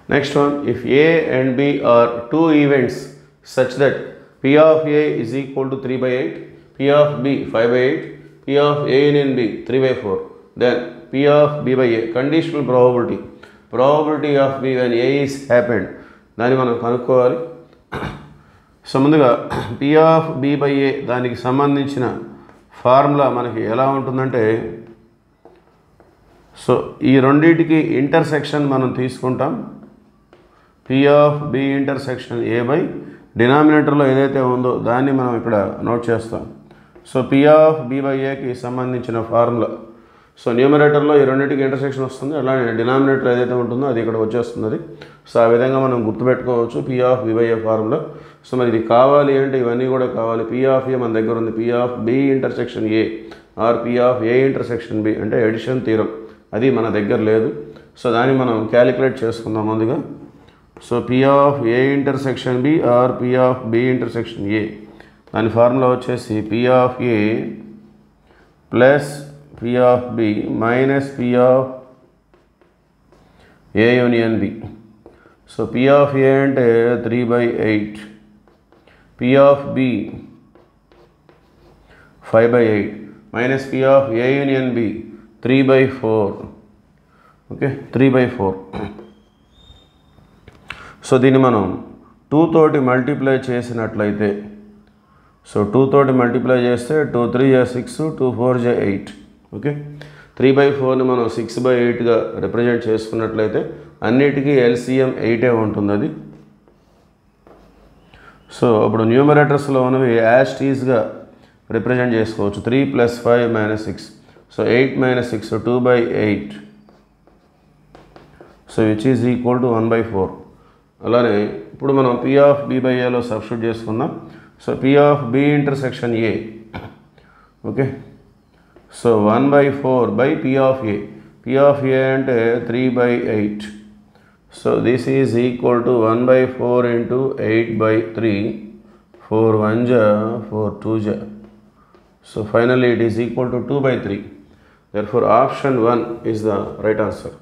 Next one, if A and B are two events such that P of A is equal to 3 by 8, P of B 5 by 8, P of A union B 3 by 4, then P of B by A, conditional probability of B when A is happened, దాన్ని మనం కనుక్కోవాలి. So ముందుగా P of B by A దానికి సంబంధించిన formula మనకి ఎలా ఉంటుందంటే, so ఈ రెండింటికి ఇంటర్సెక్షన్ మనం తీసుకుంటాం. P of B intersection A by డినామినేటర్లో ఏదైతే ఉందో దాన్ని మనం ఇక్కడ నోట్ చేస్తాం. So P of B by Aకి సంబంధించిన ఫార్ములా, సో న్యూమరేటర్లో ఈ రెండింటికి ఇంటర్సెక్షన్ వస్తుంది, అలానే డినామినేటర్ ఏదైతే ఉంటుందో అది ఇక్కడ వచ్చేస్తుంది. సో ఆ విధంగా మనం గుర్తుపెట్టుకోవచ్చు P of B by A formula. So మరి ఇది కావాలి అంటే ఇవన్నీ కూడా కావాలి. P of A మన దగ్గర ఉంది, P of B intersection A or P of A intersection B అంటే ఎడిషన్ థీరం, అది మన దగ్గర లేదు. సో దాన్ని మనం క్యాలిక్యులేట్ చేసుకుందాం ముందుగా. So P of A intersection B or P of B intersection A, దాని ఫార్ములా వచ్చేసి P of A plus P of B minus P of A union B. So P of A అంటే 3 by 8, P of B 5 by 8 minus P of A union B 3 by 4. Okay, 3 by 4. So దీన్ని మనం 2 తోటి multiply చేసినట్లయితే, so 2 తోటి multiply చేస్తే 2 3 6, 2 4 8. Okay, 3 by 4ని మనం 6 by 8గా represent చేసుకున్నట్లయితే అన్నిటికీ LCM 8 ఉంటుంది అది. సో అప్పుడు న్యూమరేటర్స్లో ఉన్నవి యాజ్ టీజ్గా రిప్రజెంట్ చేసుకోవచ్చు. 3 + 5 - 6, so 8 - 6 2 by 8, so which is equal to 1 by 4. అలానే ఇప్పుడు మనం P of B by Aలో సబ్స్టిట్యూట్ చేసుకుందాం. So P of B intersection A, okay, so 1 by 4 by P of A. P of A అంటే 3 by 8. So this is equal to 1 by 4 into 8 by 3, 4 1 ja 4 2 ja. So finally it is equal to 2 by 3. Therefore option 1 is the right answer.